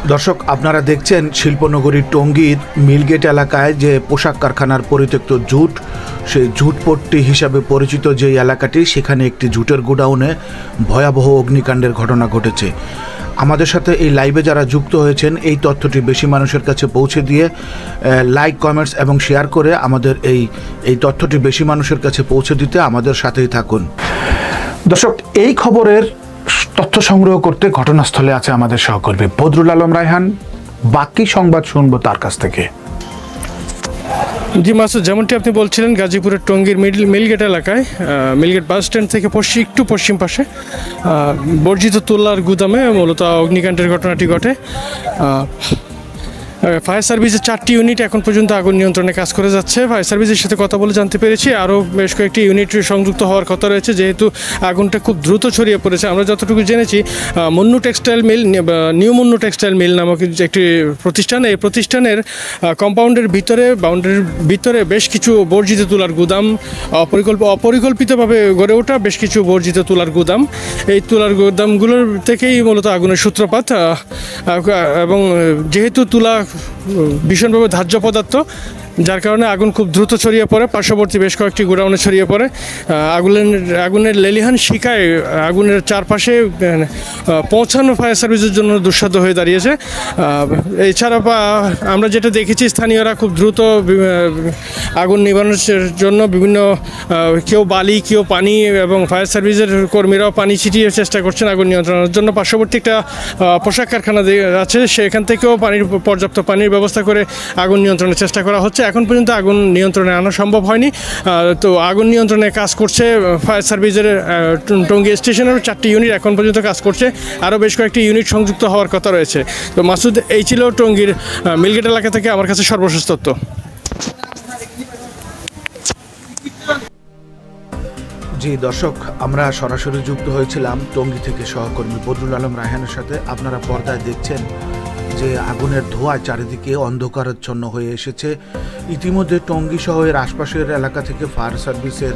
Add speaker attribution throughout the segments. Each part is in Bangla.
Speaker 1: দর্শক, আপনারা দেখছেন শিল্পনগরী টঙ্গীর মিলগেট এলাকায় যে পোশাক কারখানার পরিত্যক্ত জুট, সেই জুটপট্টি হিসাবে পরিচিত যে এলাকাটি, সেখানে একটি জুটের গোডাউনে ভয়াবহ অগ্নিকাণ্ডের ঘটনা ঘটেছে। আমাদের সাথে এই লাইভে যারা যুক্ত হয়েছেন, এই তথ্যটি বেশি মানুষের কাছে পৌঁছে দিয়ে লাইক, কমেন্টস এবং শেয়ার করে আমাদের এই তথ্যটি বেশি মানুষের কাছে পৌঁছে দিতে আমাদের সাথেই থাকুন। দর্শক, এই খবরের তথ্য সংগ্রহ করতে ঘটনাস্থলে আছে আমাদের সহকর্মী বদরুল আলম রায়হান। বাকি সংবাদ শুনবো তার কাছ থেকে।
Speaker 2: জি মাসুদ, যেমনটি আপনি বলছিলেন, গাজীপুরের টঙ্গীর মিলগেট এলাকায়, মিলগেট বাস স্ট্যান্ড থেকে একটু পশ্চিম পাশে বর্জিত তুলার গুদামে মূলত অগ্নিকাণ্ডের ঘটনাটি ঘটে। ফায়ার সার্ভিসের 4টি ইউনিট এখন পর্যন্ত আগুন নিয়ন্ত্রণে কাজ করে যাচ্ছে। ফায়ার সার্ভিসের সাথে কথা বলে জানতে পেরেছি আরও বেশ কয়েকটি ইউনিট সংযুক্ত হওয়ার কথা রয়েছে, যেহেতু আগুনটা খুব দ্রুত ছড়িয়ে পড়েছে। আমরা যতটুকু জেনেছি, Munnu textile mill, new Munnu textile mill নামক একটি প্রতিষ্ঠান, এই প্রতিষ্ঠানের কম্পাউন্ডের বাউন্ডারির ভিতরে বেশ কিছু বর্জিত তুলার গুদাম, অপরিকল্পিতভাবে গড়ে ওঠা বেশ কিছু বর্জিত তুলার গুদাম। এই তুলার গুদামগুলোর থেকেই মূলত আগুনের সূত্রপাত। এবং যেহেতু তুলা ভীষণভাবে ধার্য পদার্থ, যার কারণে আগুন খুব দ্রুত ছড়িয়ে পড়ে, পার্শ্ববর্তী বেশ কয়েকটি গোডাউনে ছড়িয়ে পড়ে। আগুনের লেলিহান শিখায় আগুনের চারপাশে পৌঁছানো ফায়ার সার্ভিসের জন্য দুঃসাধ্য হয়ে দাঁড়িয়েছে। এছাড়া আমরা যেটা দেখেছি, স্থানীয়রা খুব দ্রুত আগুন নিবানোর জন্য বিভিন্ন কেউ বালি, কেউ পানি এবং ফায়ার সার্ভিসের কর্মীরাও পানি ছিটিয়ে চেষ্টা করছেন আগুন নিয়ন্ত্রণের জন্য। পার্শ্ববর্তী একটা পোশাক কারখানা আছে, সেখান থেকেও পর্যাপ্ত পানির ব্যবস্থা করে আগুন নিয়ন্ত্রণের চেষ্টা করা হচ্ছে। এখন পর্যন্ত আগুন নিয়ন্ত্রণে আনা সম্ভব হয়নি। তো আগুন নিয়ন্ত্রণে কাজ করছে ফায়ার সার্ভিসের টঙ্গী স্টেশনেরও 4টি ইউনিট এখন পর্যন্ত কাজ করছে, আরও বেশ কয়েকটি ইউনিট সংযুক্ত হওয়ার কথা রয়েছে। তো মাসুদ, এই ছিল টঙ্গীর মিলগেট এলাকা থেকে আমার কাছে সর্বশেষ তথ্য।
Speaker 1: জি দর্শক, আমরা সরাসরি যুক্ত হয়েছিলাম টঙ্গী থেকে সহকর্মী বদরুল আলম রায়হানের সাথে। আপনারা পর্দায় দেখছেন যে আগুনের ধোঁয়ায় চারিদিকে অন্ধকারাচ্ছন্ন হয়ে এসেছে। ইতিমধ্যে টঙ্গী সহ এর আশপাশের এলাকা থেকে ফায়ার সার্ভিসের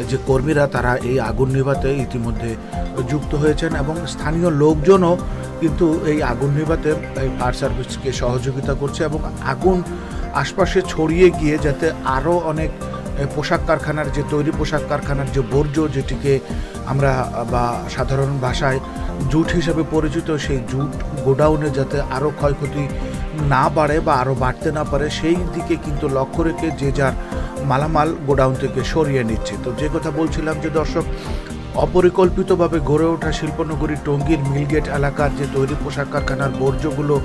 Speaker 1: যে কর্মীরা, তারা এই আগুন নিভাতে ইতিমধ্যে যুক্ত হয়েছেন এবং স্থানীয় লোকজনও কিন্তু এই আগুন নিভাতে এই ফায়ার সার্ভিসকে সহযোগিতা করছে এবং আগুন আশপাশে ছড়িয়ে গিয়ে যাতে আরও অনেক পোশাক কারখানার যে তৈরি পোশাক কারখানার যে বর্জ্য, যেটিকে আমরা বা সাধারণ ভাষায় জুট হিসেবে পরিচিত, সেই জুট গোডাউনে যাতে আরও ক্ষয়ক্ষতি না বাড়ে বা আরও বাড়তে না পারে, সেই দিকে কিন্তু লক্ষ্য রেখে যে যার মালামাল গোডাউন থেকে সরিয়ে নিচ্ছে। তো যে কথা বলছিলাম যে দর্শক, অপরিকল্পিতভাবে গড়ে ওঠা শিল্পনগরী টঙ্গীর মিলগেট এলাকার যে তৈরি পোশাক কারখানার বর্জ্যগুলো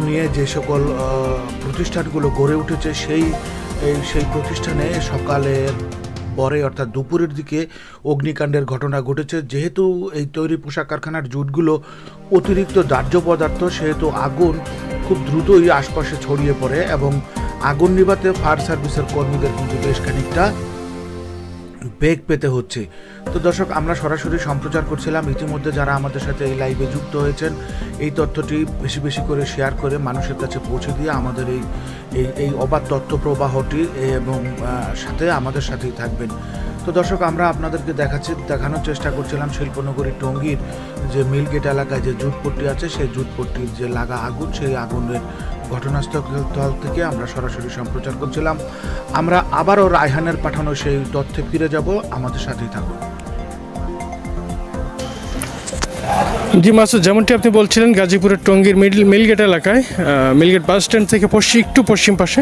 Speaker 1: নিয়ে যে সকল প্রতিষ্ঠানগুলো গড়ে উঠেছে, সেই প্রতিষ্ঠানে সকালের পরে অর্থাৎ দুপুরের দিকে অগ্নিকাণ্ডের ঘটনা ঘটেছে। যেহেতু এই তৈরি পোশাক কারখানার জুটগুলো অতিরিক্ত দাহ্য পদার্থ, সেহেতু আগুন খুব দ্রুতই আশপাশে ছড়িয়ে পড়ে এবং আগুন নিভাতে ফায়ার সার্ভিসের কর্মীদের কিন্তু বেশ খানিকটা বেগ পেতে হচ্ছে। তো দর্শক, আমরা সরাসরি সম্প্রচার করছিলাম। ইতিমধ্যে যারা আমাদের সাথে এই লাইভে যুক্ত হয়েছেন, এই তথ্যটি বেশি বেশি করে শেয়ার করে মানুষের কাছে পৌঁছে দিয়ে আমাদের এই অবাধ তথ্য প্রবাহটি এবং সাথে আমাদের সাথেই থাকবেন। তো দর্শক, আমরা আপনাদেরকে দেখানোর চেষ্টা করছিলাম শিল্পনগরী টঙ্গীর যে মিলগেট এলাকায় যে জুটপট্টি আছে, সেই জুটপট্টির যে লাগা আগুন, সেই আগুনের ঘটনাস্থল থেকে আমরা সরাসরি সম্প্রচার করছিলাম। আমরা আবারও রায়হানের পাঠানো সেই তথ্যে ফিরে যাব, আমাদের সাথেই থাকুন।
Speaker 2: জি মাসুদ, যেমনটি আপনি বলছিলেন, গাজীপুরের টঙ্গীর মিলগেট এলাকায়, মিলগেট বাস স্ট্যান্ড থেকে একটু পশ্চিম পাশে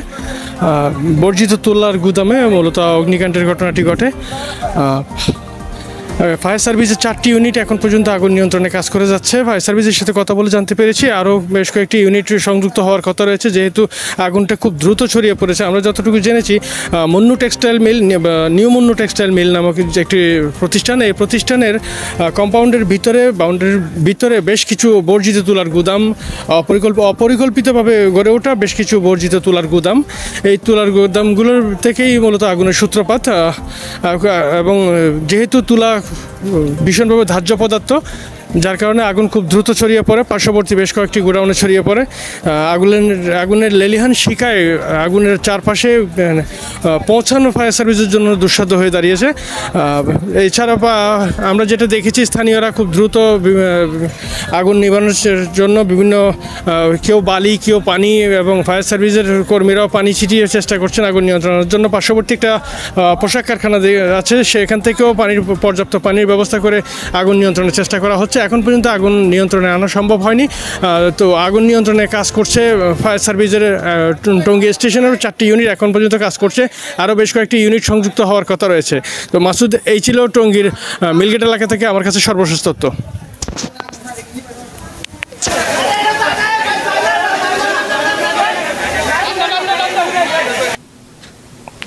Speaker 2: বর্জিত তুলার গুদামে মূলত অগ্নিকাণ্ডের ঘটনাটি ঘটে। ফায়ার সার্ভিসের 4টি ইউনিট এখন পর্যন্ত আগুন নিয়ন্ত্রণে কাজ করে যাচ্ছে। ফায়ার সার্ভিসের সাথে কথা বলে জানতে পেরেছি আরও বেশ কয়েকটি ইউনিট সংযুক্ত হওয়ার কথা রয়েছে, যেহেতু আগুনটা খুব দ্রুত ছড়িয়ে পড়েছে। আমরা যতটুকু জেনেছি, Munnu textile mill, new Munnu textile mill নামক একটি প্রতিষ্ঠান, এই প্রতিষ্ঠানের কম্পাউন্ডের বাউন্ডারির ভিতরে বেশ কিছু বর্জিত তুলার গুদাম, অপরিকল্পিতভাবে গড়ে ওঠা বেশ কিছু বর্জিত তুলার গুদাম। এই তুলার গুদামগুলোর থেকেই মূলত আগুনের সূত্রপাত। এবং যেহেতু তুলা ভীষণভাবে ধার্য পদার্থ, যার কারণে আগুন খুব দ্রুত ছড়িয়ে পড়ে, পার্শ্ববর্তী বেশ কয়েকটি গোডাউনে ছড়িয়ে পড়ে। আগুনের লেলিহান শিখায় আগুনের চারপাশে পৌঁছানো ফায়ার সার্ভিসের জন্য দুঃসাধ্য হয়ে দাঁড়িয়েছে। এছাড়া আমরা যেটা দেখেছি, স্থানীয়রা খুব দ্রুত আগুন নিবানোর জন্য বিভিন্ন কেউ বালি, কেউ পানি এবং ফায়ার সার্ভিসের কর্মীরাও পানি ছিটিয়ে চেষ্টা করছেন আগুন নিয়ন্ত্রণের জন্য। পার্শ্ববর্তী একটা পোশাক কারখানা আছে, সেখান থেকেও পর্যাপ্ত পানির ব্যবস্থা করে আগুন নিয়ন্ত্রণের চেষ্টা করা হচ্ছে। এখন পর্যন্ত আগুন নিয়ন্ত্রণে আনা সম্ভব হয়নি। তো আগুন নিয়ন্ত্রণে কাজ করছে ফায়ার সার্ভিসের টঙ্গী স্টেশনেরও 4টি ইউনিট এখন পর্যন্ত কাজ করছে, আরও বেশ কয়েকটি ইউনিট সংযুক্ত হওয়ার কথা রয়েছে। তো মাসুদ, এই ছিল টঙ্গীর মিলগেট এলাকা থেকে আমার কাছে সর্বশেষ তথ্য।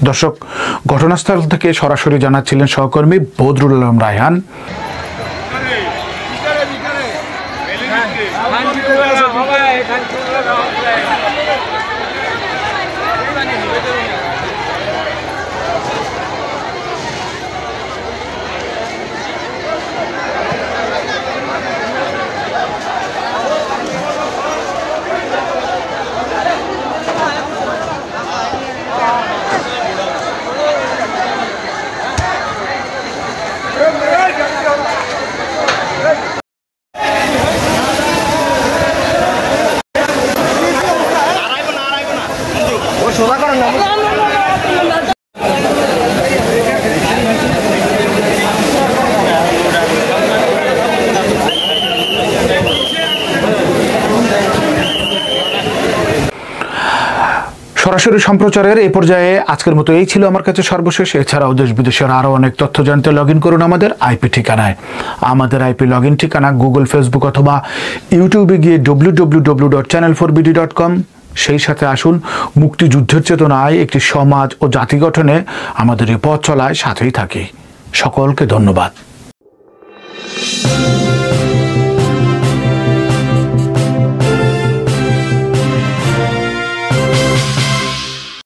Speaker 1: দর্শক, ঘটনাস্থল থেকে সরাসরি জানাচ্ছিলেন সহকর্মী বদরুল আলম রায়হান। সরাসরি সম্প্রচারের এই পর্যায়ে আজকের মতো এই ছিল আমার কাছে সর্বশেষ। এছাড়াও দেশ বিদেশের আরও অনেক তথ্য জানতে লগ ইন করুন আমাদের আইপি ঠিকানায়। আমাদের আইপি লগ ইন ঠিকানা গুগল, ফেসবুক অথবা ইউটিউবে গিয়ে www.channel4bd.com। সেই সাথে আসুন মুক্তিযুদ্ধের চেতনায় একটি সমাজ ও জাতি গঠনে আমাদের এই পথ চলায় সাথেই থাকি। সকলকে ধন্যবাদ।